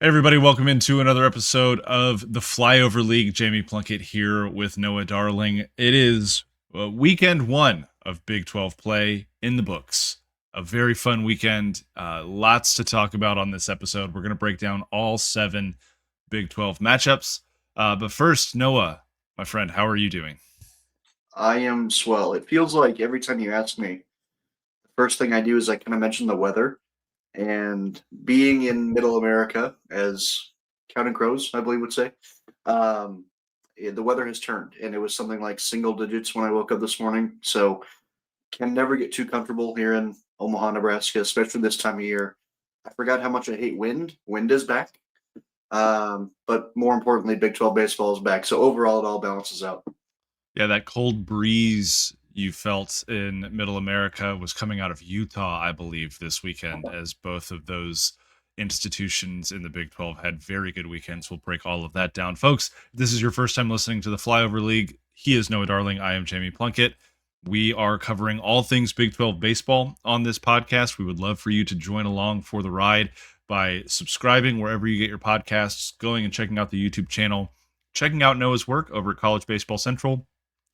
Hey everybody, welcome into another episode of the Flyover League. Jamie Plunkett here with Noah Darling. It is weekend one of Big 12 play in the books. A very fun weekend. Lots to talk about on this episode. We're going to break down all 7 Big 12 matchups. But first, Noah, my friend, how are you doing? I am swell. It feels like every time you ask me, the first thing I do is I kind of mention the weather. And being in Middle America, as Counting Crows, I believe would say, um, the weather has turned, and it was something like single digits when I woke up this morning. So can never get too comfortable here in Omaha, Nebraska, especially this time of year. I forgot how much I hate wind. Wind is back, but more importantly, Big 12 baseball is back. So overall, it all balances out. Yeah, that cold breeze you felt in Middle America was coming out of Utah, I believe, this weekend, as both of those institutions in the Big 12 had very good weekends. We'll break all of that down. Folks, if this is your first time listening to the Flyover League, he is Noah Darling. I am Jamie Plunkett. We are covering all things Big 12 baseball on this podcast. We would love for you to join along for the ride by subscribing wherever you get your podcasts, going and checking out the YouTube channel, checking out Noah's work over at College Baseball Central,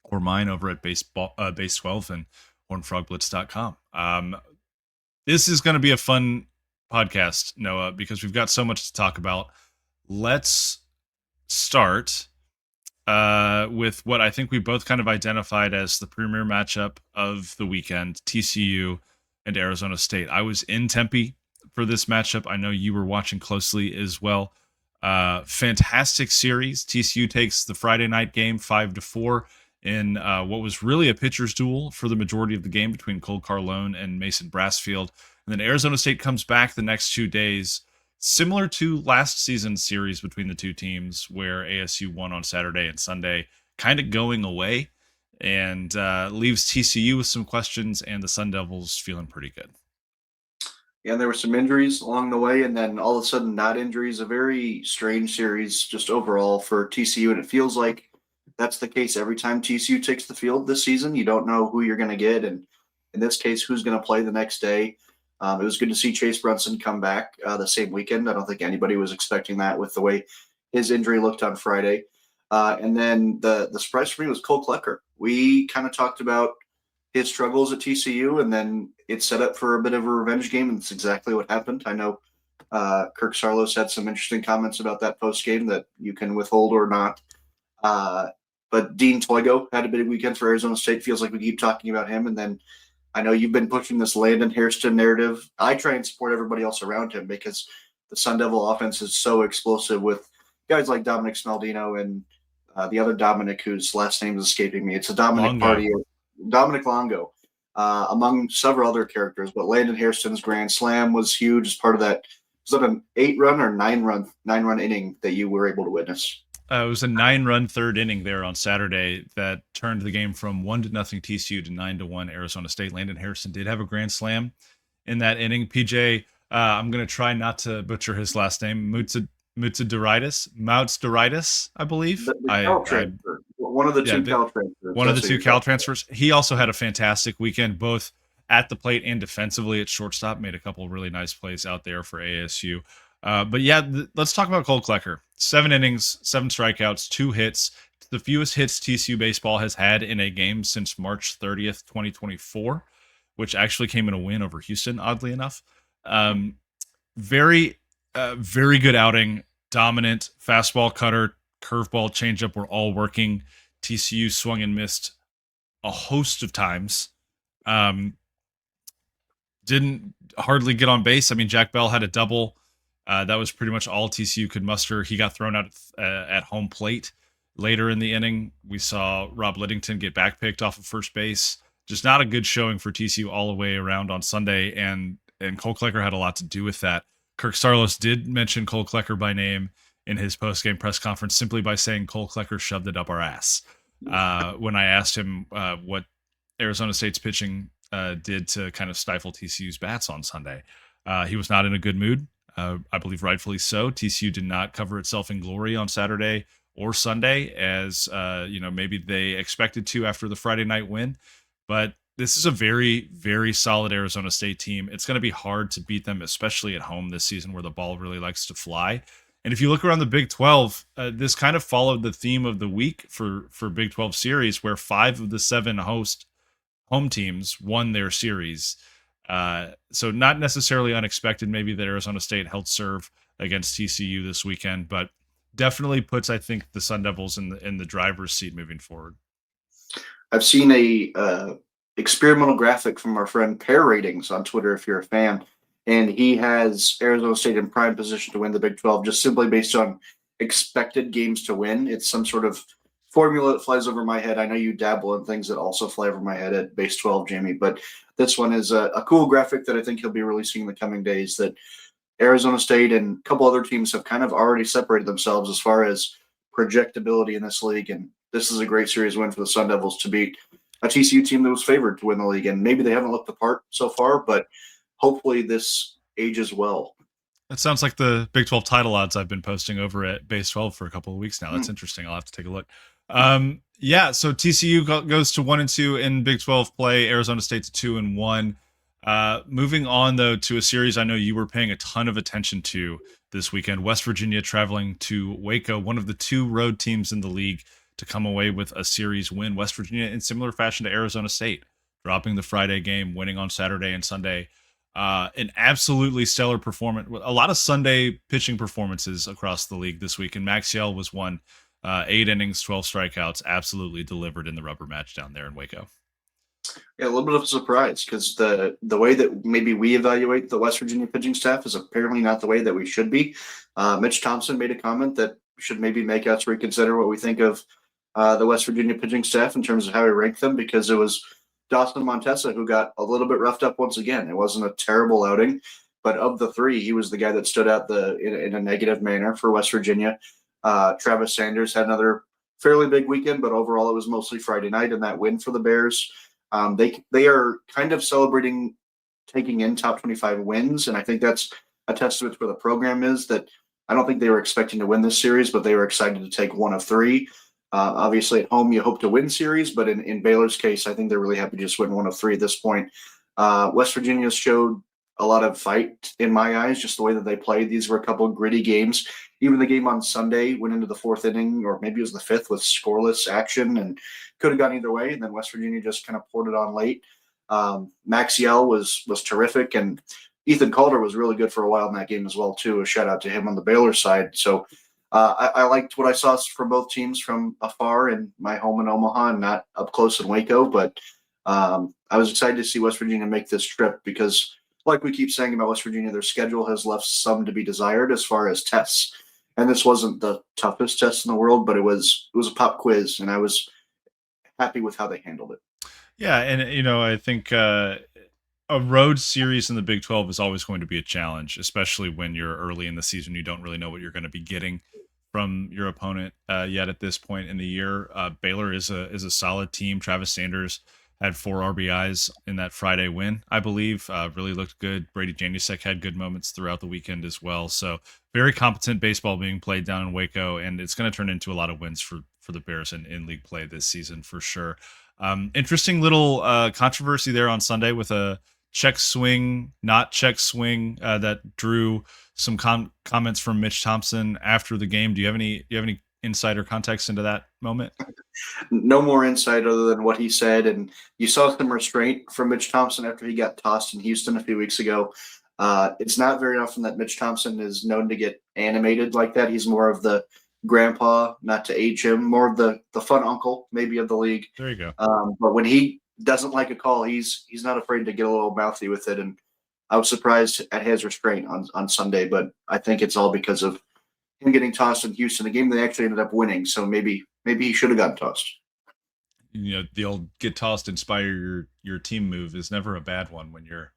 or mine over at Base 12 and hornfrogblitz.com. This is going to be a fun podcast, Noah, because we've got so much to talk about. Let's start with what I think we both kind of identified as the premier matchup of the weekend, TCU and Arizona State. I was in Tempe for this matchup. I know you were watching closely as well. Fantastic series. TCU takes the Friday night game 5-4 in what was really a pitcher's duel for the majority of the game between Cole Carlone and Mason Brassfield. And then Arizona State comes back the next 2 days, similar to last season's series between the two teams, where ASU won on Saturday and Sunday, kind of going away, and leaves TCU with some questions and the Sun Devils feeling pretty good. Yeah, and there were some injuries along the way, and then all of a sudden, not injuries. A very strange series just overall for TCU, and it feels like that's the case every time TCU takes the field this season. You don't know who you're going to get, and in this case, who's going to play the next day. It was good to see Chase Brunson come back the same weekend. I don't think anybody was expecting that with the way his injury looked on Friday. And then the surprise for me was Cole Klecker. We kind of talked about his struggles at TCU, and then it set up for a bit of a revenge game, and it's exactly what happened. I know Kirk Saarloos had some interesting comments about that post game that you can withhold or not. But Dean Toigo had a big weekend for Arizona State. Feels like we keep talking about him, and then I know you've been pushing this Landon Hairston narrative. I try and support everybody else around him because the Sun Devil offense is so explosive with guys like Dominic Smaldino and the other Dominic, whose last name is escaping me. It's a Dominic Longo. Party, Dominic Longo, among several other characters. But Landon Hairston's grand slam was huge as part of that. Was that an 8-run or 9-run inning that you were able to witness? It was a 9-run third inning there on Saturday that turned the game from 1-0 TCU to 9-1 Arizona State. Landon Harrison did have a grand slam in that inning. PJ, I'm going to try not to butcher his last name. Mouts I believe. The Cal transfer, one of the Yeah, two Cal transfers. one of the That's what two you're Cal talking transfers. He also had a fantastic weekend, both at the plate and defensively at shortstop. Made a couple of really nice plays out there for ASU. But yeah, let's talk about Cole Klecker. 7 innings, 7 strikeouts, 2 hits. The fewest hits TCU baseball has had in a game since March 30th, 2024, which actually came in a win over Houston, oddly enough. Um, very, very good outing. Dominant fastball, cutter, curveball, changeup were all working. TCU swung and missed a host of times. Didn't hardly get on base. I mean, Jack Bell had a double. That was pretty much all TCU could muster. He got thrown out at home plate later in the inning. We saw Rob Liddington get backpicked off of first base. Just not a good showing for TCU all the way around on Sunday, and Cole Klecker had a lot to do with that. Kirk Saarloos did mention Cole Klecker by name in his post-game press conference simply by saying Cole Klecker shoved it up our ass. When I asked him what Arizona State's pitching did to kind of stifle TCU's bats on Sunday, he was not in a good mood. I believe rightfully so. TCU did not cover itself in glory on Saturday or Sunday, as maybe they expected to after the Friday night win. But this is a very, very solid Arizona State team. It's going to be hard to beat them, especially at home this season where the ball really likes to fly. And if you look around the Big 12, this kind of followed the theme of the week for Big 12 series, where 5 of the 7 home teams won their series. So not necessarily unexpected, maybe that Arizona State held serve against TCU this weekend, but definitely puts, I think, the Sun Devils in the driver's seat moving forward. I've seen a experimental graphic from our friend Pair Ratings on Twitter, if you're a fan, and he has Arizona State in prime position to win the Big 12 just simply based on expected games to win. It's some sort of formula that flies over my head. I know you dabble in things that also fly over my head at base 12, Jamie, but this one is a cool graphic that I think he'll be releasing in the coming days that Arizona State and a couple other teams have kind of already separated themselves as far as projectability in this league. And this is a great series win for the Sun Devils to beat a TCU team that was favored to win the league. And maybe they haven't looked the part so far, but hopefully this ages well. That sounds like the Big 12 title odds I've been posting over at Base 12 for a couple of weeks now. That's Hmm. interesting. I'll have to take a look. Yeah, so TCU goes to 1-2 in Big 12 play. Arizona State to 2-1. Moving on though to a series I know you were paying a ton of attention to this weekend. West Virginia traveling to Waco, one of the 2 road teams in the league to come away with a series win. West Virginia in similar fashion to Arizona State, dropping the Friday game, winning on Saturday and Sunday. An absolutely stellar performance. A lot of Sunday pitching performances across the league this week, and Maxiell was one. 8 innings, 12 strikeouts, absolutely delivered in the rubber match down there in Waco. Yeah, a little bit of a surprise because the way that maybe we evaluate the West Virginia pitching staff is apparently not the way that we should be. Mitch Thompson made a comment that should maybe make us reconsider what we think of the West Virginia pitching staff in terms of how we rank them because it was Dawson Montesa who got a little bit roughed up once again. It wasn't a terrible outing, but of the 3, he was the guy that stood out in a negative manner for West Virginia. Travis Sanders had another fairly big weekend, but overall it was mostly Friday night and that win for the Bears. They are kind of celebrating taking in top 25 wins, and I think that's a testament to where the program is. That I don't think they were expecting to win this series, but they were excited to take one of 3. Obviously, at home you hope to win series, but in Baylor's case, I think they're really happy to just win one of 3 at this point. West Virginia showed a lot of fight in my eyes, just the way that they played. These were a couple of gritty games. Even the game on Sunday went into the 4th inning, or maybe it was the 5th, with scoreless action, and could have gone either way. And then West Virginia just kind of poured it on late. Maxiell was terrific, and Ethan Calder was really good for a while in that game as well too. A shout out to him on the Baylor side. So I liked what I saw from both teams from afar in my home in Omaha and not up close in Waco. But I was excited to see West Virginia make this trip because, like we keep saying about West Virginia, their schedule has left some to be desired as far as tests. And this wasn't the toughest test in the world, but it was a pop quiz, and I was happy with how they handled it. Yeah, and I think a road series in the Big 12 is always going to be a challenge, especially when you're early in the season. You don't really know what you're going to be getting from your opponent yet at this point in the year. Baylor is a solid team. Travis Sanders had 4 RBIs in that Friday win, I believe. Really looked good. Brady Janusek had good moments throughout the weekend as well. So very competent baseball being played down in Waco, and it's going to turn into a lot of wins for the Bears in league play this season for sure. Interesting little controversy there on Sunday with a check swing, not check swing that drew some comments from Mitch Thompson after the game. Do you have any insight or context into that moment? No more insight other than what he said. And you saw some restraint from Mitch Thompson after he got tossed in Houston a few weeks ago. It's not very often that Mitch Thompson is known to get animated like that. He's more of the grandpa, not to age him, more of the fun uncle, maybe of the league. There you go. But when he doesn't like a call, he's not afraid to get a little mouthy with it. And I was surprised at his restraint on Sunday, but I think it's all because of him getting tossed in Houston, a game they actually ended up winning. So maybe he should have gotten tossed. The old get tossed, inspire your team move is never a bad one when Yeah, you're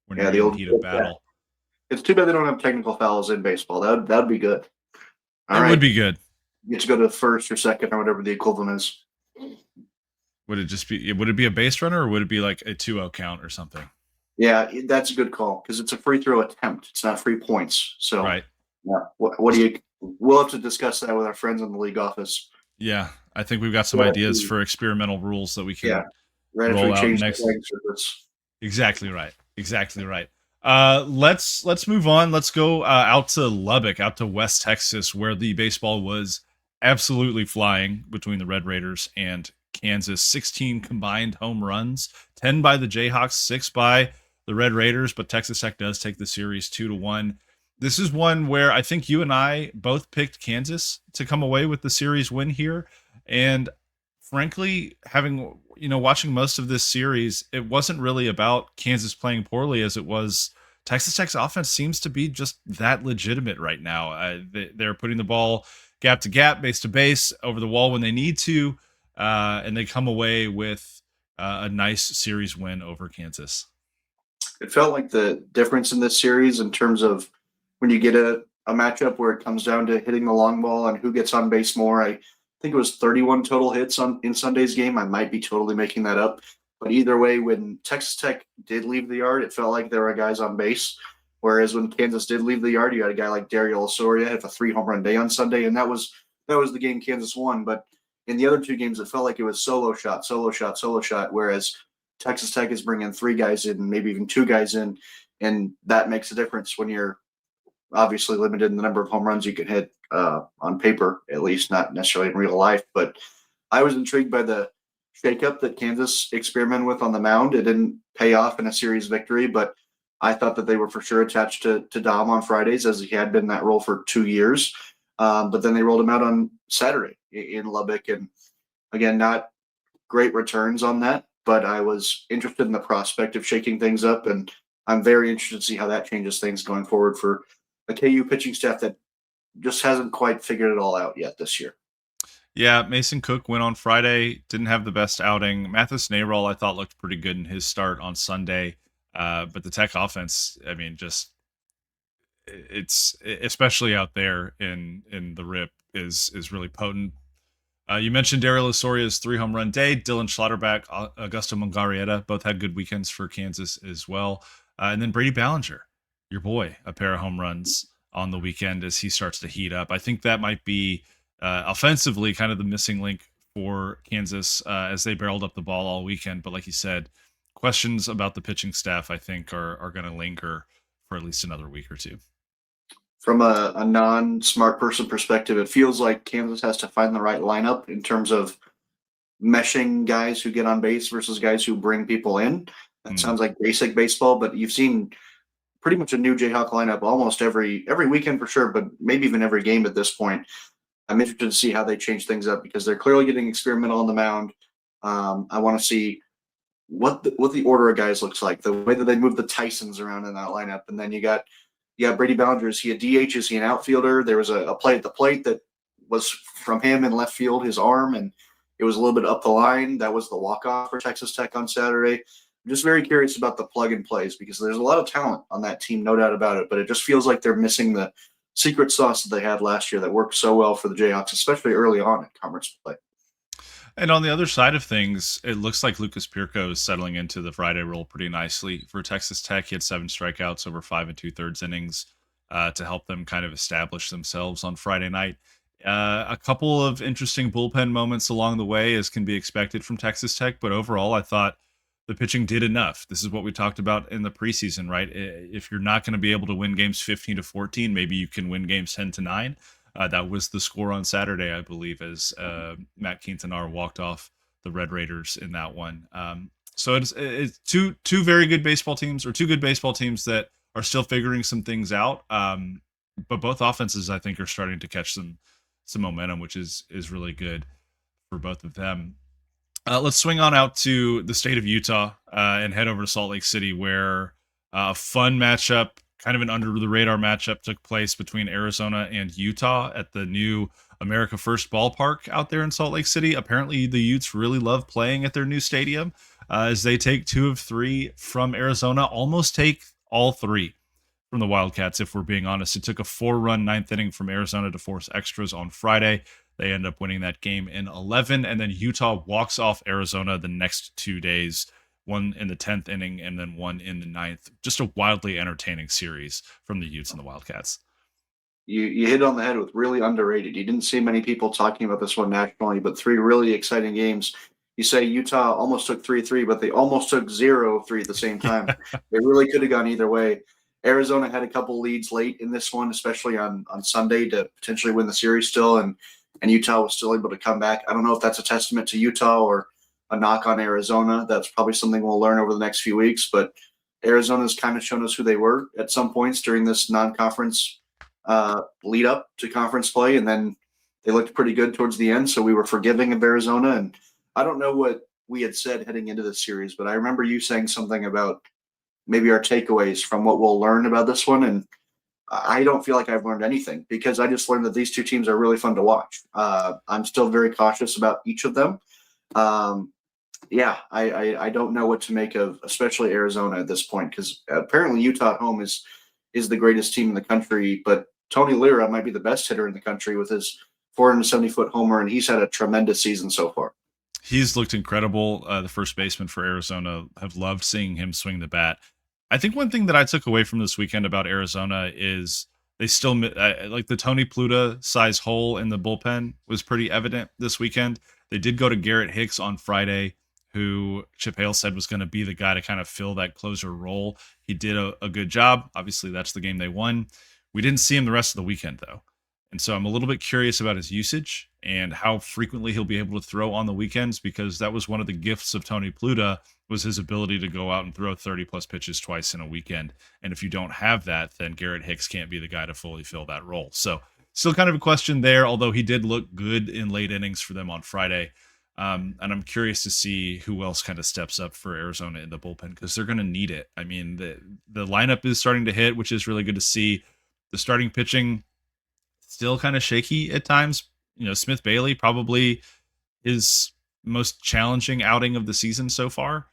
the in the old. heat of Yeah. battle. It's too bad they don't have technical fouls in baseball. That'd be good. All It would right, be good. you get to go to first or second or whatever the equivalent is. Would it be a base runner or would it be like a 2-0 count or something? Yeah, that's a good call because it's a free throw attempt. It's not free points. So Right. yeah, what do you? We'll have to discuss that with our friends in the league office. Yeah. I think we've got some Yeah, ideas for experimental rules that we yeah. can right after roll we out changed the next. flag surface. Exactly right. Exactly right. Let's move on. Let's go out to Lubbock, out to West Texas, where the baseball was absolutely flying between the Red Raiders and Kansas. 16 combined home runs, 10 by the Jayhawks, 6 by the Red Raiders, but Texas Tech does take the series 2-1. This is one where I think you and I both picked Kansas to come away with the series win here. And frankly, having watching most of this series, it wasn't really about Kansas playing poorly as it was Texas Tech's offense seems to be just that legitimate right now. They're putting the ball gap to gap, base to base, over the wall when they need to, and they come away with a nice series win over Kansas. It felt like the difference in this series in terms of when you get a matchup where it comes down to hitting the long ball and who gets on base more. I think it was 31 total hits on in Sunday's game. I might be totally making that up. But either way, when Texas Tech did leave the yard, it felt like there were guys on base. Whereas when Kansas did leave the yard, you had a guy like Dario Osoria had a 3 home run day on Sunday, and that was the game Kansas won. But in the other two games, it felt like it was solo shot, solo shot, solo shot. Whereas Texas Tech is bringing 3 guys in, maybe even 2 guys in, and that makes a difference when you're obviously limited in the number of home runs you can hit on paper, at least not necessarily in real life. But I was intrigued by the shakeup that Kansas experimented with on the mound. It didn't pay off in a series victory, but I thought that they were for sure attached to Dom on Fridays, as he had been that role for 2 years. But then they rolled him out on Saturday in Lubbock, and again, not great returns on that, but I was interested in the prospect of shaking things up, and I'm very interested to see how that changes things going forward for a KU pitching staff that just hasn't quite figured it all out yet this year. Yeah, Mason Cook went on Friday, didn't have the best outing. Mathis Nayrol, I thought, looked pretty good in his start on Sunday. But the Tech offense, I mean, just it's especially out there in the rip is really potent. You mentioned Daryl Osoria's 3 home run day. Dylan Schlotterbeck, Augusto Mungarieta both had good weekends for Kansas as well. And then Brady Ballinger, your boy, a pair of home runs on the weekend as he starts to heat up. I think that might be offensively kind of the missing link for Kansas as they barreled up the ball all weekend. But like you said, questions about the pitching staff, I think, are going to linger for at least another week or two. From a non-smart person perspective, it feels like Kansas has to find the right lineup in terms of meshing guys who get on base versus guys who bring people in. That Hmm. sounds like basic baseball, but you've seen pretty much a new Jayhawk lineup almost every weekend for sure, but maybe even every game at this point. I'm interested to see how they change things up because they're clearly getting experimental on the mound. I want to see what the order of guys looks like, the way that they move the Tysons around in that lineup, and then you got Brady Ballinger. Is he a DH? Is he an outfielder? There was a play at the plate that was from him in left field, his arm, and it was a little bit up the line. That was the walk off for Texas Tech on Saturday. I'm just very curious about the plug and plays because there's a lot of talent on that team, no doubt about it. But it just feels like they're missing the secret sauce that they had last year that worked so well for the Jayhawks, especially early on in conference play. And on the other side of things, it looks like Lucas Pirco is settling into the Friday role pretty nicely for Texas Tech. He had 7 strikeouts over 5 2/3 innings to help them kind of establish themselves on Friday night. A couple of interesting bullpen moments along the way, as can be expected from Texas Tech, but overall, I thought the pitching did enough. This is what we talked about in the preseason, right? If you're not going to be able to win games 15-14, maybe you can win games 10-9. That was the score on Saturday, I believe, as Matt Quintanar walked off the Red Raiders in that one. So it's two very good baseball teams, or two good baseball teams that are still figuring some things out. But both offenses, I think, are starting to catch some momentum, which is really good for both of them. Let's swing on out to the state of Utah and head over to Salt Lake City, where a fun matchup, kind of an under the radar matchup, took place between Arizona and Utah at the new America First ballpark out there in Salt Lake City. Apparently, the Utes really love playing at their new stadium as they take 2 of 3 from Arizona, almost take all 3 from the Wildcats, if we're being honest. It took a 4-run ninth inning from Arizona to force extras on Friday. They end up winning that game in 11, and then Utah walks off Arizona the next 2 days, one in the 10th inning and then one in the ninth. Just a wildly entertaining series from the Utes and the Wildcats. You hit on the head with really underrated. You didn't see many people talking about this one nationally, but 3 really exciting games. you say Utah almost took 3-3, but they almost took 0-3 at the same time. They really could have gone either way. Arizona had a couple leads late in this one, especially on Sunday to potentially win the series still, and Utah was still able to come back. I don't know if that's a testament to Utah or a knock on Arizona. That's probably something we'll learn over the next few weeks. But Arizona's kind of shown us who they were at some points during this non-conference lead up to conference play, and then they looked pretty good towards the end. So we were forgiving of Arizona, and I don't know what we had said heading into this series, but I remember you saying something about maybe our takeaways from what we'll learn about this one, and I don't feel like I've learned anything because I just learned that these two teams are really fun to watch. I'm still very cautious about each of them. Um, yeah, I don't know what to make of, especially Arizona at this point, because apparently Utah at home is the greatest team in the country, but Tony Lira might be the best hitter in the country with his 470-foot homer, and he's had a tremendous season so far. He's looked incredible. The first baseman for Arizona, have loved seeing him swing the bat. I think one thing that I took away from this weekend about Arizona is they still like the Tony Pluta size hole in the bullpen was pretty evident this weekend. They did go to Garrett Hicks on Friday, who Chip Hale said was going to be the guy to kind of fill that closer role. He did a good job. Obviously, that's the game they won. We didn't see him the rest of the weekend, though. And so I'm a little bit curious about his usage and how frequently he'll be able to throw on the weekends, because that was one of the gifts of Tony Pluta, was his ability to go out and throw 30 plus pitches twice in a weekend. And if you don't have that, then Garrett Hicks can't be the guy to fully fill that role. So still kind of a question there, although he did look good in late innings for them on Friday. And I'm curious to see who else kind of steps up for Arizona in the bullpen, because they're going to need it. I mean, the lineup is starting to hit, which is really good to see. The starting pitching still kind of shaky at times. You know, Smith Bailey probably his most challenging outing of the season so far.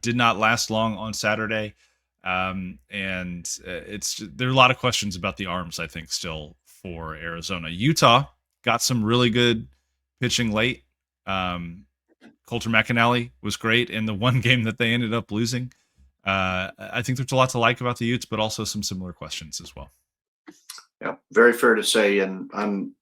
Did not last long on Saturday. And it's there are a lot of questions about the arms, I think, still for Arizona. Utah got some really good pitching late. Coulter McAnally was great in the one game that they ended up losing. I think there's a lot to like about the Utes, but also some similar questions as well. Yeah, very fair to say, and I'm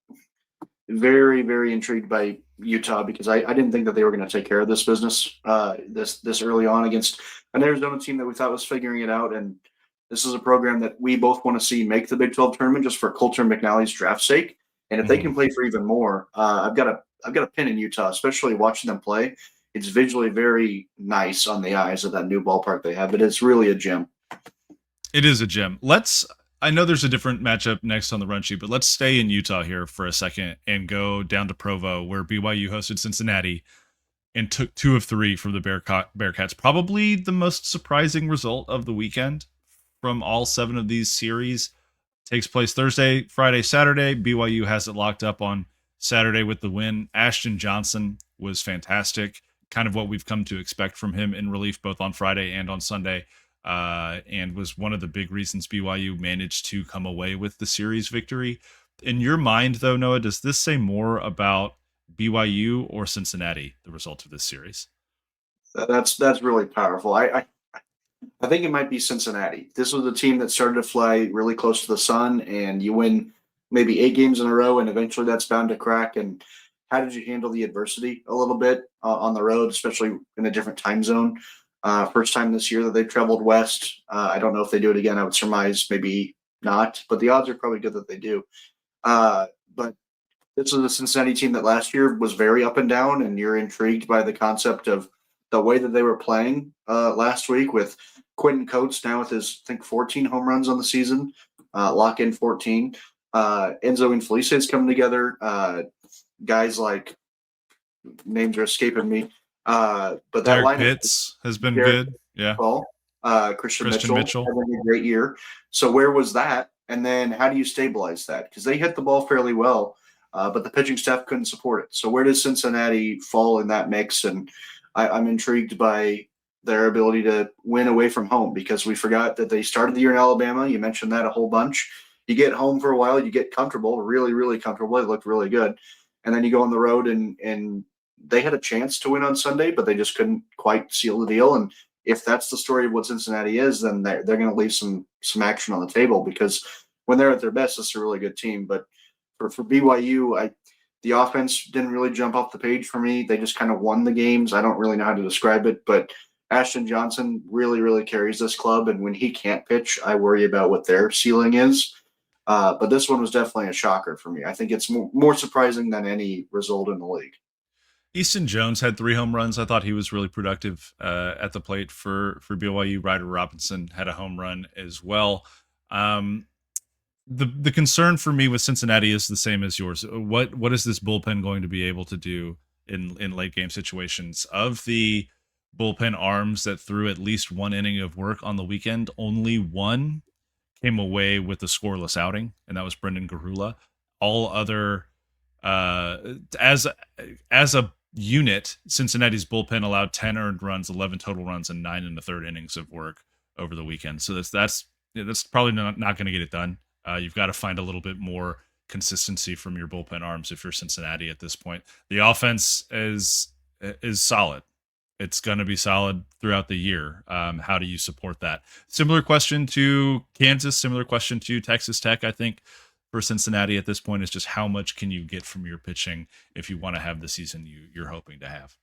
very, very intrigued by Utah because I didn't think that they were going to take care of this business this early on against an Arizona team that we thought was figuring it out. And this is a program that we both want to see make the Big 12 tournament just for Coulter McNally's draft sake. And if they Mhm. can play for even more, I've got a pin in Utah, especially watching them play. It's visually very nice on the eyes of that new ballpark they have, but it's really a gem. It is a gem. I know there's a different matchup next on the run sheet, but let's stay in Utah here for a second and go down to Provo, where BYU hosted Cincinnati and took 2 of 3 from the Bearcats. Probably the most surprising result of the weekend from all 7 of these series. Takes place Thursday, Friday, Saturday. BYU has it locked up on Saturday with the win. Ashton Johnson was fantastic. Kind of what we've come to expect from him in relief, both on Friday and on Sunday. And was one of the big reasons BYU managed to come away with the series victory. In your mind, though, Noah, does this say more about BYU or Cincinnati, the result of this series? That's really powerful. I think it might be Cincinnati. This was a team that started to fly really close to the sun, and you win maybe 8 games in a row, and eventually that's bound to crack. And how did you handle the adversity a little bit on the road, especially in a different time zone? First time this year that they've traveled west. I don't know if they do it again. I would surmise maybe not, but the odds are probably good that they do. But this was a Cincinnati team that last year was very up and down, and you're intrigued by the concept of the way that they were playing last week with Quentin Coates now with his, I think, 14 home runs on the season, lock in 14. Enzo and Felice is coming together. Guys like names are escaping me, but that Derek lineup, Pitts has been Derek good. Yeah. Paul, Christian Christian Mitchell Mitchell. having a great year. So where was that? And then how do you stabilize that? Because they hit the ball fairly well, but the pitching staff couldn't support it. So where does Cincinnati fall in that mix? And I'm intrigued by their ability to win away from home because we forgot that they started the year in Alabama. You mentioned that a whole bunch. You get home for a while, you get comfortable, really, really comfortable. It looked really good. And then you go on the road and they had a chance to win on Sunday, but they just couldn't quite seal the deal. And if that's the story of what Cincinnati is, then they're going to leave some action on the table because when they're at their best, it's a really good team. But for BYU, The offense didn't really jump off the page for me. They just kind of won the games. I don't really know how to describe it, but Ashton Johnson really, really carries this club. And when he can't pitch, I worry about what their ceiling is. But this one was definitely a shocker for me. I think it's more surprising than any result in the league. Easton Jones had 3 home runs. I thought he was really productive at the plate for BYU. Ryder Robinson had a home run as well. Um, the concern for me with Cincinnati is the same as yours. What is this bullpen going to be able to do in late game situations? Of the bullpen arms that threw at least 1 inning of work on the weekend, only one came away with a scoreless outing, and that was Brendan Garula. All other uh, as as a unit, Cincinnati's bullpen allowed 10 earned runs, 11 total runs, and 9 1/3 innings of work over the weekend. So that's probably not going to get it done. You've got to find a little bit more consistency from your bullpen arms if you're Cincinnati at this point. The offense is solid. It's going to be solid throughout the year. How do you support that? Similar question to Kansas. Similar question to Texas Tech. I think for Cincinnati at this point is just how much can you get from your pitching if you want to have the season you're hoping to have.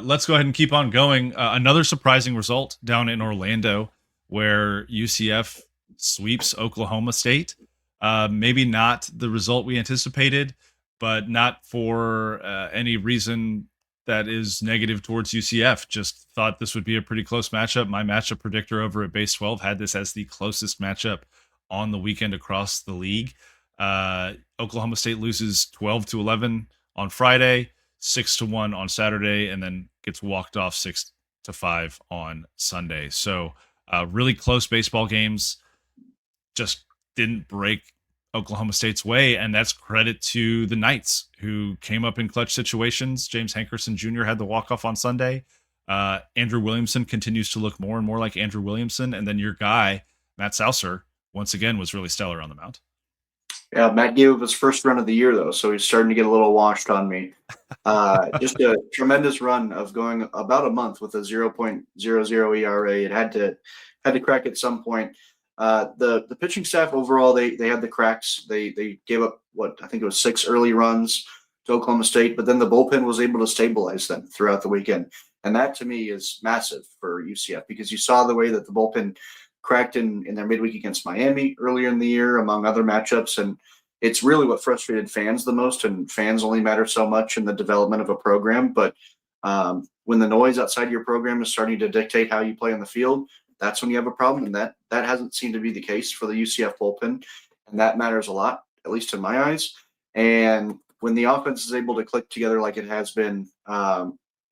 Let's go ahead and keep on going. Another surprising result down in Orlando, where UCF sweeps Oklahoma State. Maybe not the result we anticipated, but not for any reason that is negative towards UCF. Just thought this would be a pretty close matchup. My matchup predictor over at Base 12 had this as the closest matchup on the weekend across the league. Oklahoma State loses 12-11 on Friday, 6-1 on Saturday, and then gets walked off 6-5 on Sunday. So really close baseball games. Just didn't break Oklahoma State's way, and that's credit to the Knights, who came up in clutch situations. James Hankerson Jr. had the walk-off on Sunday. Andrew Williamson continues to look more and more like Andrew Williamson, and then your guy, Matt Saucer, once again was really stellar on the mound. Yeah, Matt gave up his first run of the year, though, so he's starting to get a little washed on me. Just a tremendous run of going about a month with a 0.00 ERA. It had to crack at some point. The pitching staff overall, they had the cracks. They gave up what I think it was 6 early runs to Oklahoma State, but then the bullpen was able to stabilize them throughout the weekend, and that to me is massive for UCF because you saw the way that the bullpen cracked in their midweek against Miami earlier in the year, among other matchups, and it's really what frustrated fans the most. And fans only matter so much in the development of a program, but when the noise outside your program is starting to dictate how you play on the field, that's when you have a problem, and that hasn't seemed to be the case for the UCF bullpen, and that matters a lot, at least in my eyes. And when the offense is able to click together like it has been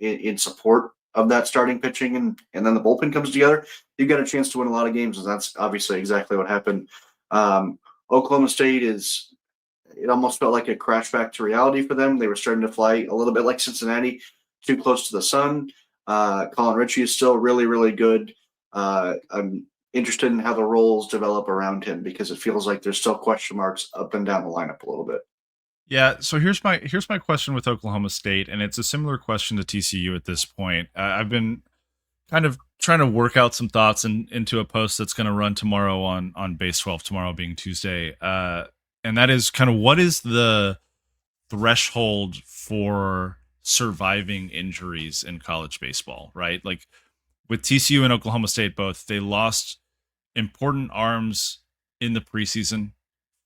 in support of that starting pitching, and then the bullpen comes together, you've got a chance to win a lot of games, and that's obviously exactly what happened. Oklahoma State it almost felt like a crash back to reality for them. They were starting to fly a little bit like Cincinnati, too close to the sun. Colin Ritchie is still really, really good. I'm interested in how the roles develop around him because it feels like there's still question marks up and down the lineup a little bit. Yeah, so here's my question with Oklahoma State, and it's a similar question to TCU at this point. I've been kind of trying to work out some thoughts into a post that's going to run tomorrow on Base 12, tomorrow being Tuesday, and that is kind of what is the threshold for surviving injuries in college baseball, right? Like with TCU and Oklahoma State both, they lost important arms in the preseason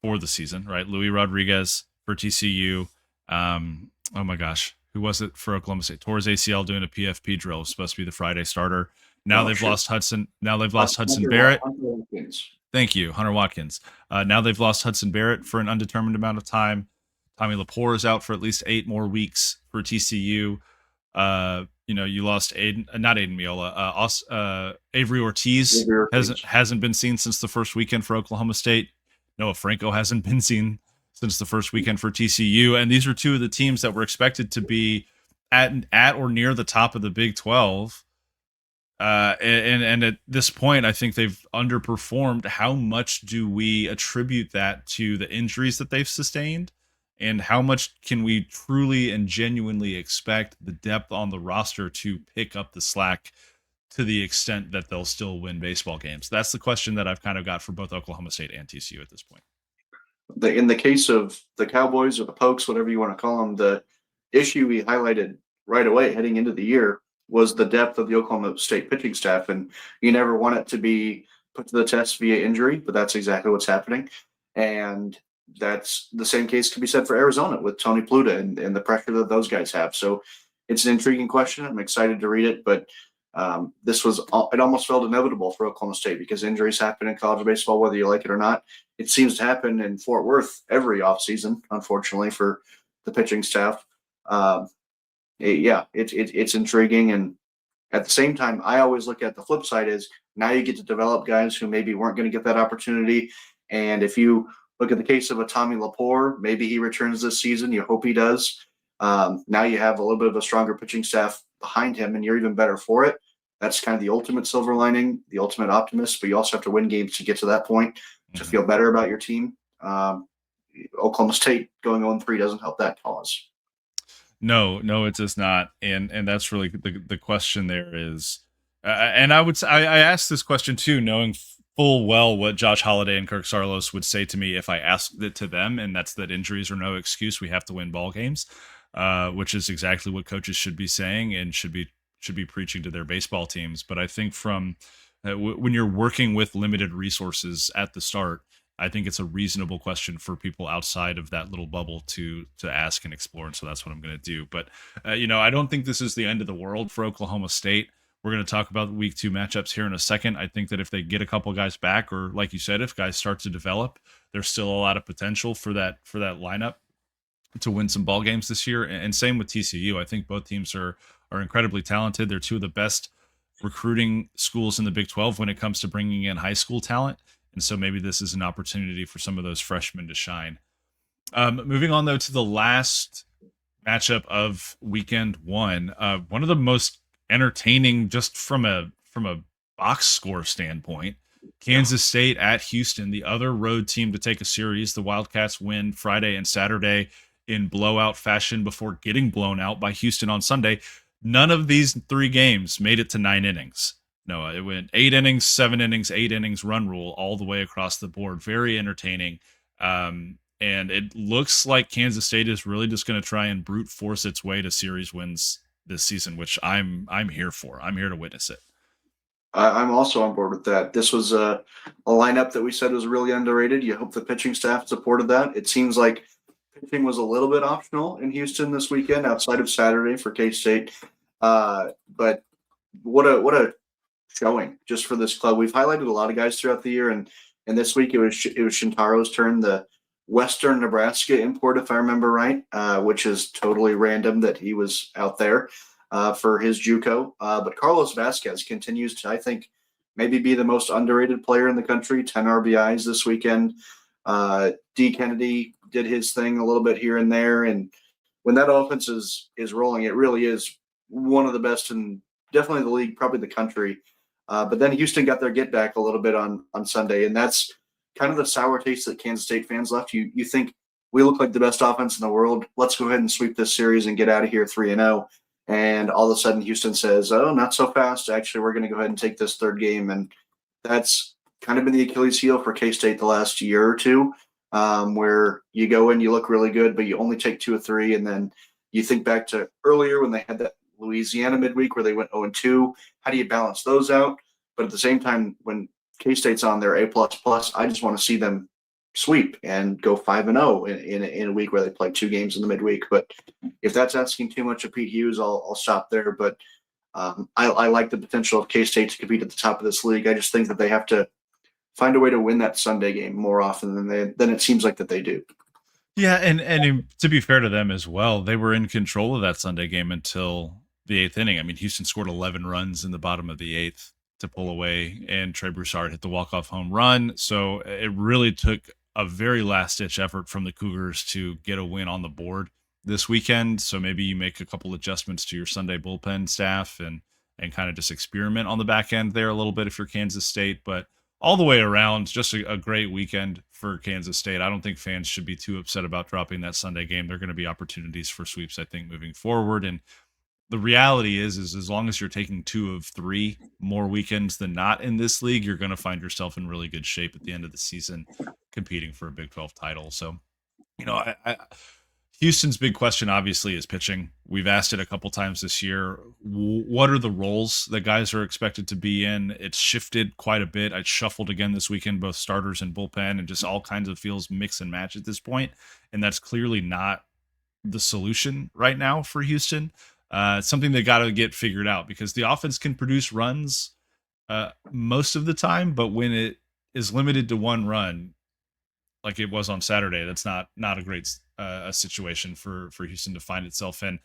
for the season, right? Luis Rodriguez for TCU. Oh my gosh, who was it for Oklahoma State? Tore his ACL doing a PFP drill. It was supposed to be the Friday starter. Now Oh, they've sure. lost Hudson. Now they've lost Hudson Barrett. Thank you, Hunter Watkins. Now they've lost Hudson Barrett for an undetermined amount of time. Tommy Lepore is out for at least 8 more weeks for TCU. You lost not Aiden Miola. Avery Ortiz hasn't been seen since the first weekend for Oklahoma State. Noah Franco hasn't been seen since the first weekend for TCU, and these are two of the teams that were expected to be at or near the top of the Big 12. And at this point, I think they've underperformed. How much do we attribute that to the injuries that they've sustained? And how much can we truly and genuinely expect the depth on the roster to pick up the slack to the extent that they'll still win baseball games? That's the question that I've kind of got for both Oklahoma State and TCU at this point. In the case of the Cowboys or the Pokes, whatever you want to call them, the issue we highlighted right away heading into the year was the depth of the Oklahoma State pitching staff, and you never want it to be put to the test via injury, but that's exactly what's happening. And that's the same case could be said for Arizona with Tony Pluta and the pressure that those guys have. So it's an intriguing question. I'm excited to read it, but this was it almost felt inevitable for Oklahoma State because injuries happen in college baseball, whether you like it or not. It seems to happen in Fort Worth every offseason, unfortunately, for the pitching staff. Um, it's intriguing. And at the same time, I always look at the flip side is now you get to develop guys who maybe weren't going to get that opportunity. And if you look at the case of a Tommy Laporte, maybe he returns this season. You hope he does. Now you have a little bit of a stronger pitching staff behind him, and you're even better for it. That's kind of the ultimate silver lining, the ultimate optimist. But you also have to win games to get to that point to Mhm. feel better about your team. Oklahoma State going 0-3 doesn't help that cause. No, no, it does not, and that's really the question. There is, and I would I asked this question too, knowing full well what Josh Holiday and Kirk Sarlos would say to me if I asked it to them, and that's that injuries are no excuse. We have to win ball games, which is exactly what coaches should be saying and should be preaching to their baseball teams. But I think from when you're working with limited resources at the start, I think it's a reasonable question for people outside of that little bubble to ask and explore, and so that's what I'm going to do. But I don't think this is the end of the world for Oklahoma State. We're going to talk about week two matchups here in a second. I think that if they get a couple guys back, or like you said, if guys start to develop, there's still a lot of potential for that lineup to win some ball games this year. And same with TCU. I think both teams are incredibly talented. They're two of the best recruiting schools in the Big 12 when it comes to bringing in high school talent. And so maybe this is an opportunity for some of those freshmen to shine. Moving on though to the last matchup of weekend one, one of the most entertaining just from a box score standpoint. Yeah. Kansas State at Houston, the other road team to take a series. The Wildcats win Friday and Saturday in blowout fashion before getting blown out by Houston on Sunday. None of these three games made it to 9 innings. No, it went 8 innings, 7 innings, 8 innings, run rule all the way across the board. Very entertaining. And it looks like Kansas State is really just going to try and brute force its way to series wins this season, which I'm here for. I'm here to witness it. I'm also on board with that. This was a lineup that we said was really underrated. You hope the pitching staff supported that. It seems like pitching was a little bit optional in Houston this weekend, outside of Saturday for K State. But what a showing just for this club. We've highlighted a lot of guys throughout the year, and this week it was Shintaro's turn, the Western Nebraska import, if I remember right, which is totally random that he was out there for his JUCO. But Carlos Vasquez continues to, I think, maybe be the most underrated player in the country. 10 RBIs this weekend. D. Kennedy did his thing a little bit here and there, and when that offense is rolling, it really is one of the best in definitely the league, probably the country. But then Houston got their get back a little bit on Sunday, and that's kind of the sour taste that Kansas State fans left. You think we look like the best offense in the world? Let's go ahead and sweep this series and get out of here 3-0. And all of a sudden, Houston says, "Oh, not so fast. Actually, we're going to go ahead and take this third game." And that's kind of been the Achilles heel for K State the last year or two, where you go in, you look really good, but you only take two or three, and then you think back to earlier when they had that Louisiana midweek where they went 0-2. How do you balance those out? But at the same time, when K State's on their A plus plus, I just want to see them sweep and go 5-0 in a week where they play two games in the midweek. But if that's asking too much of Pete Hughes, I'll stop there. But I like the potential of K State to compete at the top of this league. I just think that they have to find a way to win that Sunday game more often than it seems like that they do. Yeah, and to be fair to them as well, they were in control of that Sunday game until the eighth inning. I mean, Houston scored 11 runs in the bottom of the eighth to pull away, and Trey Broussard hit the walk-off home run. So it really took a very last-ditch effort from the Cougars to get a win on the board this weekend. So maybe you make a couple adjustments to your Sunday bullpen staff and kind of just experiment on the back end there a little bit if you're Kansas State. But all the way around, just a great weekend for Kansas State. I don't think fans should be too upset about dropping that Sunday game. There are going to be opportunities for sweeps, I think, moving forward. And the reality is as long as you're taking 2 of 3 more weekends than not in this league, you're gonna find yourself in really good shape at the end of the season competing for a Big 12 title. So, I Houston's big question obviously is pitching. We've asked it a couple times this year. What are the roles that guys are expected to be in? It's shifted quite a bit. I shuffled again this weekend, both starters and bullpen, and just all kinds of feels mix and match at this point. And that's clearly not the solution right now for Houston. It's something they got to get figured out because the offense can produce runs most of the time, but when it is limited to one run, like it was on Saturday, that's not a great a situation for Houston to find itself in.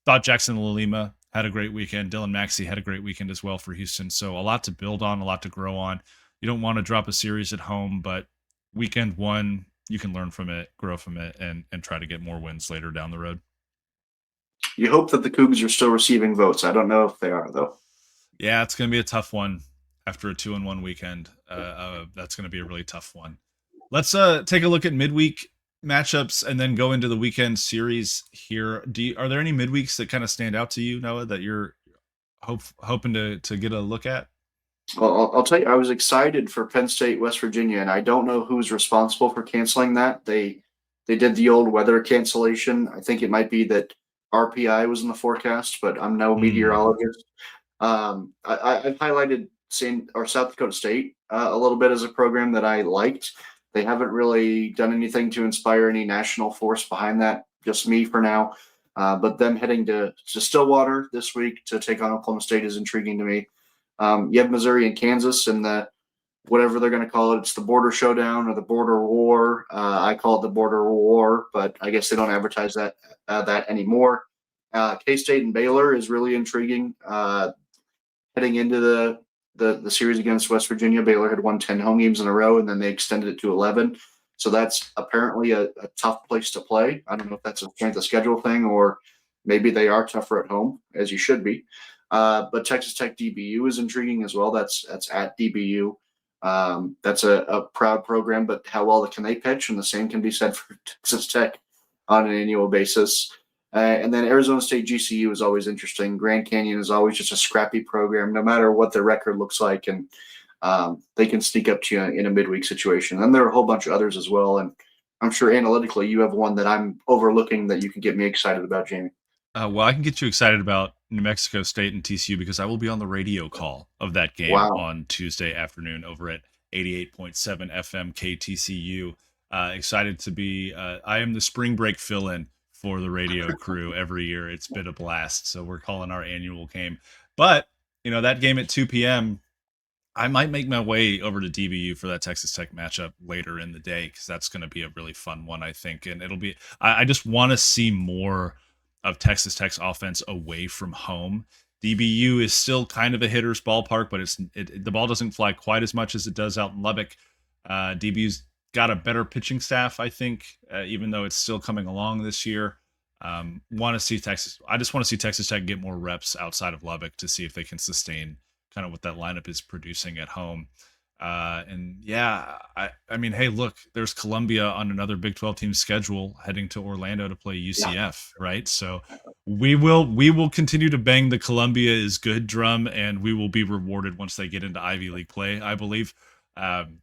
Thought Jackson Lalima had a great weekend. Dylan Maxey had a great weekend as well for Houston. So a lot to build on, a lot to grow on. You don't want to drop a series at home, but weekend one, you can learn from it, grow from it, and try to get more wins later down the road. You hope that the Cougs are still receiving votes. I don't know if they are though. Yeah, it's going to be a tough one after a 2-1 weekend. That's going to be a really tough one. Let's take a look at midweek matchups and then go into the weekend series here. Are there any midweeks that kind of stand out to you, Noah, that you're hoping to get a look at? Well, I'll tell you, I was excited for Penn State, West Virginia, and I don't know who's responsible for canceling that. They did the old weather cancellation. I think it might be that RPI was in the forecast, but I'm no Hmm. meteorologist. I've highlighted South Dakota State a little bit as a program that I liked. They haven't really done anything to inspire any national force behind that. Just me for now. But them heading to Stillwater this week to take on Oklahoma State is intriguing to me. You have Missouri and Kansas in the whatever they're going to call it. It's the border showdown or the border war. I call it the border war, but I guess they don't advertise that anymore. K State and Baylor is really intriguing. Heading into the series against West Virginia, Baylor had won 10 home games in a row, and then they extended it to 11. So that's apparently a tough place to play. I don't know if that's a strength of schedule thing or maybe they are tougher at home, as you should be. But Texas Tech DBU is intriguing as well. That's at DBU. That's a proud program, but how well can they pitch? And the same can be said for Texas Tech on an annual basis. And then Arizona State GCU is always interesting. Grand Canyon is always just a scrappy program, no matter what their record looks like, and they can sneak up to you in a midweek situation. And there are a whole bunch of others as well. And I'm sure analytically, you have one that I'm overlooking that you can get me excited about, Jamie. Well, I can get you excited about New Mexico State and TCU because I will be on the radio call of that game Wow. on Tuesday afternoon over at 88.7 FM KTCU. Excited to be, I am the spring break fill in for the radio crew every year. It's been a blast. So we're calling our annual game. But, that game at 2 p.m., I might make my way over to DBU for that Texas Tech matchup later in the day because that's going to be a really fun one, I think. And I just want to see more of Texas Tech's offense away from home. DBU is still kind of a hitter's ballpark, but the ball doesn't fly quite as much as it does out in Lubbock. DBU's got a better pitching staff, I think, even though it's still coming along this year. Want to see Texas? I just want to see Texas Tech get more reps outside of Lubbock to see if they can sustain kind of what that lineup is producing at home. And yeah, I mean, hey, look, there's Columbia on another Big 12 team schedule heading to Orlando to play Yeah. UCF, right? So we will continue to bang the Columbia is good drum, and we will be rewarded once they get into Ivy League play, I believe. Um,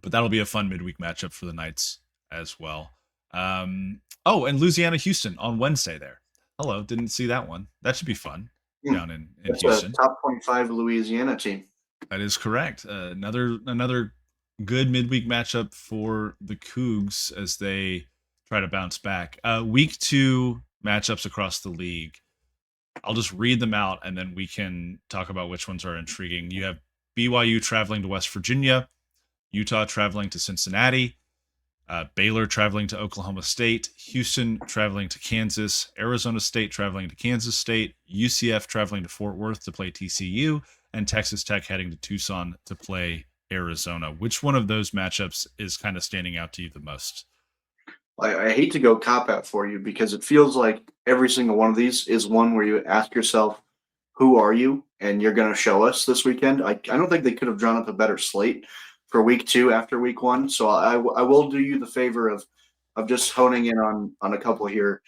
but that'll be a fun midweek matchup for the Knights as well. Oh, and Louisiana Houston on Wednesday there. Hello, didn't see that one. That should be fun Hmm. down in That's a Houston. top 25 Louisiana team. That is correct. Another good midweek matchup for the Cougs as they try to bounce back. Week 2 matchups across the league. I'll just read them out and then we can talk about which ones are intriguing. You have BYU traveling to West Virginia, Utah traveling to Cincinnati, Baylor traveling to Oklahoma State, Houston traveling to Kansas, Arizona State traveling to Kansas State, UCF traveling to Fort Worth to play TCU, and Texas Tech heading to Tucson to play Arizona. Which one of those matchups is kind of standing out to you the most? I hate to go cop out for you because it feels like every single one of these is one where you ask yourself, who are you? And you're going to show us this weekend. I don't think they could have drawn up a better slate for week 2 after week 1. So I will do you the favor of just honing in on a couple here.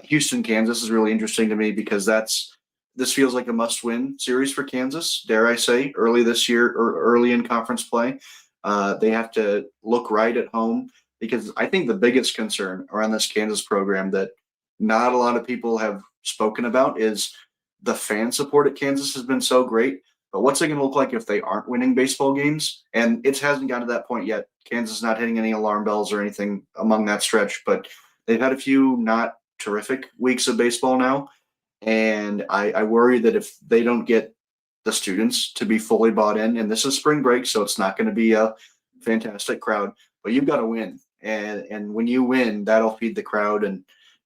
Houston, Kansas is really interesting to me because that's this feels like a must-win series for Kansas. Dare I say, early this year or early in conference play, they have to look right at home because I think the biggest concern around this Kansas program that not a lot of people have spoken about is the fan support at Kansas has been so great. But what's it going to look like if they aren't winning baseball games? And it hasn't gotten to that point yet. Kansas is not hitting any alarm bells or anything among that stretch, but they've had a few not terrific weeks of baseball now. And I worry that if they don't get the students to be fully bought in, and this is spring break, so it's not going to be a fantastic crowd, but you've got to win. And when you win, that'll feed the crowd, and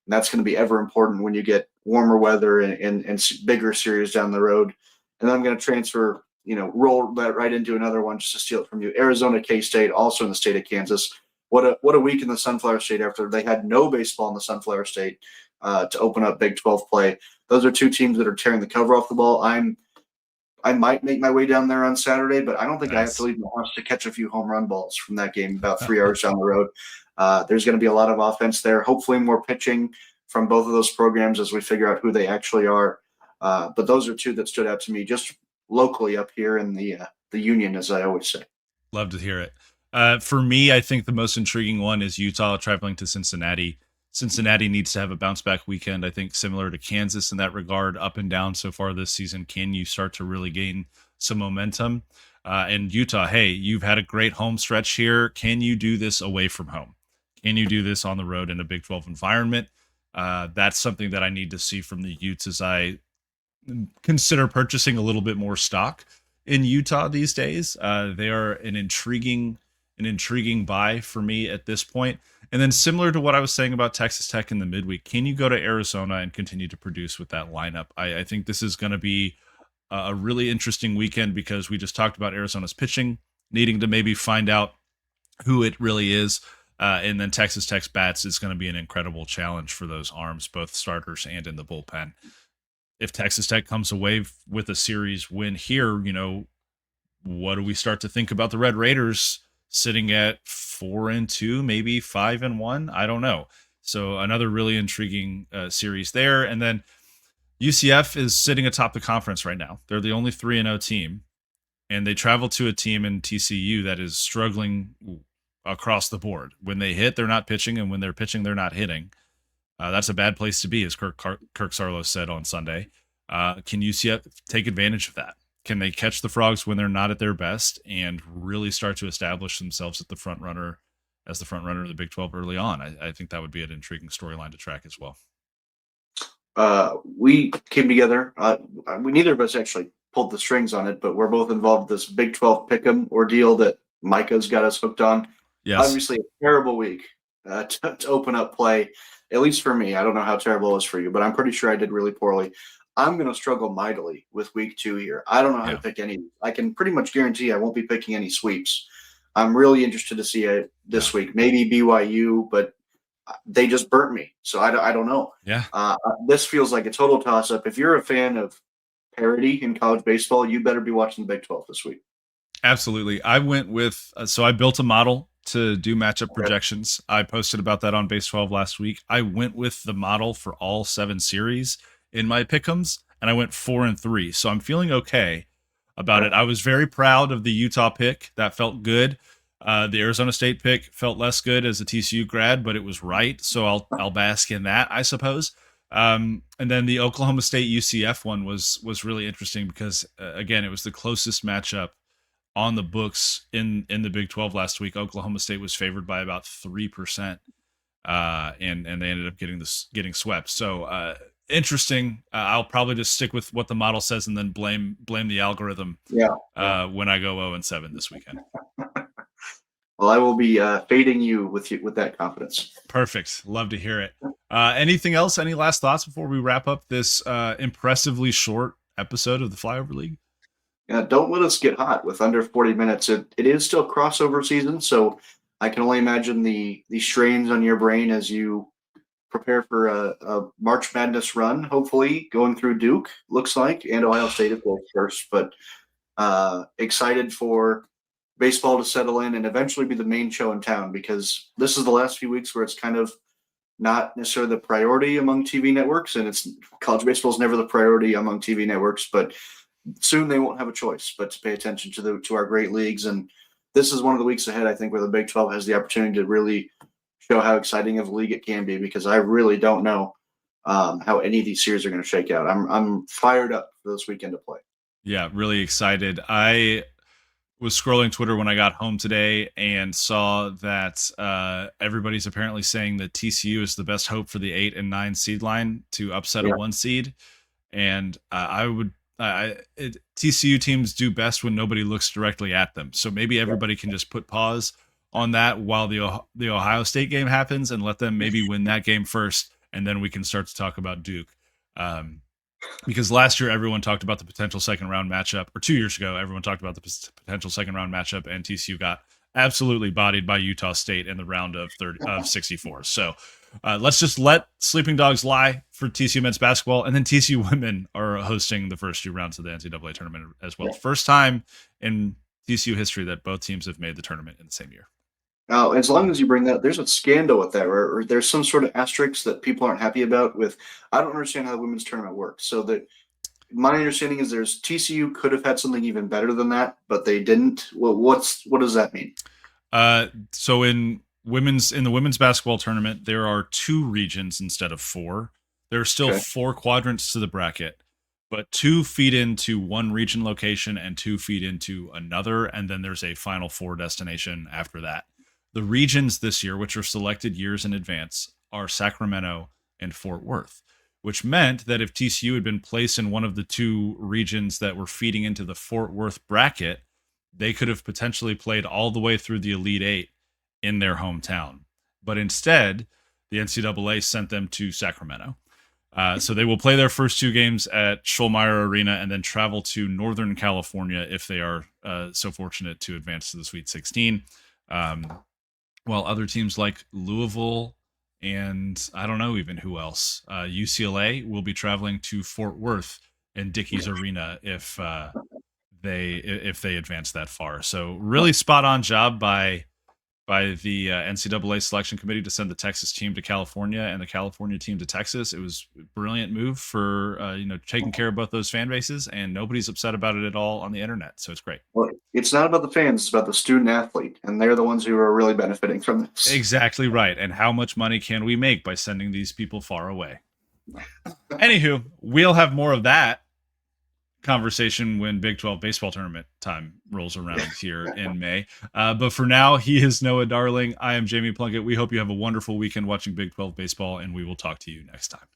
that's going to be ever important when you get warmer weather and bigger series down the road. And then I'm going to transfer, roll that right into another one just to steal it from you. Arizona K State, also in the state of Kansas. What a week in the Sunflower State after they had no baseball in the Sunflower State to open up Big 12 play. Those are two teams that are tearing the cover off the ball. I might make my way down there on Saturday, but I don't think I have to Nice. leave my house to catch a few home run balls from that game about 3 hours down the road. There's going to be a lot of offense there. Hopefully, more pitching from both of those programs as we figure out who they actually are. But those are two that stood out to me just locally up here in the Union, as I always say. Love to hear it. For me, I think the most intriguing one is Utah traveling to Cincinnati. Cincinnati needs to have a bounce back weekend. I think similar to Kansas in that regard, up and down so far this season. Can you start to really gain some momentum? And Utah, hey, you've had a great home stretch here. Can you do this away from home? Can you do this on the road in a Big 12 environment? That's something that I need to see from the Utes as I consider purchasing a little bit more stock in Utah these days. They are an intriguing buy for me at this point. And then similar to what I was saying about Texas Tech in the midweek, can you go to Arizona and continue to produce with that lineup? I think this is going to be a really interesting weekend because we just talked about Arizona's pitching, needing to maybe find out who it really is. And then Texas Tech's bats is going to be an incredible challenge for those arms, both starters and in the bullpen. If Texas Tech comes away with a series win here, what do we start to think about the Red Raiders sitting at 4-2, maybe 5-1? I don't know. So another really intriguing series there, and then UCF is sitting atop the conference right now. They're the only 3-0 team, and they travel to a team in TCU that is struggling across the board. When they hit, they're not pitching, and when they're pitching, they're not hitting. That's a bad place to be, as Kirk Sarlo said on Sunday. Can UCF take advantage of that? Can they catch the Frogs when they're not at their best and really start to establish themselves as the front runner of the Big 12 early on? I think that would be an intriguing storyline to track as well. We came together. We neither of us actually pulled the strings on it, but we're both involved in this Big 12 pick'em ordeal that Micah's got us hooked on. Yes. Obviously, a terrible week to open up play, at least for me. I don't know how terrible it was for you, but I'm pretty sure I did really poorly. I'm going to struggle mightily with week 2 here. I don't know how to Yeah. pick any. I can pretty much guarantee I won't be picking any sweeps. I'm really interested to see it Yeah. this week. Maybe BYU, but they just burnt me. So I don't know. Yeah. This feels like a total toss up. If you're a fan of parity in college baseball, you better be watching the Big 12 this week. Absolutely. I went with, so I built a model to do matchup Okay. projections. I posted about that on Base 12 last week. I went with the model for all 7 series in my pick'ems, and I went 4-3. So I'm feeling okay about Okay. it. I was very proud of the Utah pick. That felt good. The Arizona State pick felt less good as a TCU grad, but it was right. So I'll bask in that, I suppose. And then the Oklahoma State UCF one was really interesting because again, it was the closest matchup on the books in the Big 12 last week. Oklahoma State was favored by about 3%, and they ended up getting swept. So interesting. I'll probably just stick with what the model says and then blame the algorithm Yeah. Yeah. when I go 0-7 this weekend. Well, I will be fading you with that confidence. Perfect. Love to hear it. Anything else? Any last thoughts before we wrap up this impressively short episode of the Flyover League? Yeah, don't let us get hot with under 40 minutes. It is still crossover season, so I can only imagine the strains on your brain as you prepare for a March Madness run, hopefully going through Duke, looks like, and Ohio State, of course, first. But excited for baseball to settle in and eventually be the main show in town because this is the last few weeks where it's kind of not necessarily the priority among TV networks, and it's college baseball is never the priority among TV networks, but soon they won't have a choice but to pay attention to our great leagues. And this is one of the weeks ahead, I think, where the Big 12 has the opportunity to really show how exciting of a league it can be, because I really don't know how any of these series are going to shake out. I'm fired up for this weekend to play. Yeah, really excited. I was scrolling Twitter when I got home today and saw that everybody's apparently saying that TCU is the best hope for the 8 and 9 seed line to upset a Yeah. 1 seed. And TCU teams do best when nobody looks directly at them. So maybe everybody can just put pause on that while the Ohio State game happens and let them maybe win that game first, and then we can start to talk about Duke. Um, because last year everyone talked about the potential second round matchup, or 2 years ago everyone talked about the potential second round matchup, and TCU got absolutely bodied by Utah State in the round of 64. So let's just let sleeping dogs lie for TCU men's basketball, and then TCU women are hosting the first 2 rounds of the NCAA tournament as well. First time in TCU history that both teams have made the tournament in the same year. Now, as long as you bring that, there's a scandal with that, or there's some sort of asterisk that people aren't happy about. With, I don't understand how the women's tournament works. So that my understanding is there's TCU could have had something even better than that, but they didn't. Well, what does that mean? So in the women's basketball tournament, there are 2 regions instead of 4. There are still Okay. 4 quadrants to the bracket, but 2 feed into one region location and 2 feed into another, and then there's a final 4 destination after that. The regions this year, which are selected years in advance, are Sacramento and Fort Worth, which meant that if TCU had been placed in one of the 2 regions that were feeding into the Fort Worth bracket, they could have potentially played all the way through the Elite Eight in their hometown. But instead, the NCAA sent them to Sacramento. So they will play their first 2 games at Schollmeyer Arena and then travel to Northern California if they are so fortunate to advance to the Sweet 16. While other teams like Louisville and I don't know even who else, UCLA will be traveling to Fort Worth and Dickies Arena if they advance that far. So really spot on job by the NCAA selection committee to send the Texas team to California and the California team to Texas. It was a brilliant move for taking care of both those fan bases, and nobody's upset about it at all on the internet. So it's great. Well, it's not about the fans; it's about the student athlete, and they're the ones who are really benefiting from this. Exactly right. And how much money can we make by sending these people far away? Anywho, we'll have more of that conversation when Big 12 baseball tournament time rolls around here in May. But for now, he is Noah Darling. I am Jamie Plunkett. We hope you have a wonderful weekend watching Big 12 baseball, and we will talk to you next time.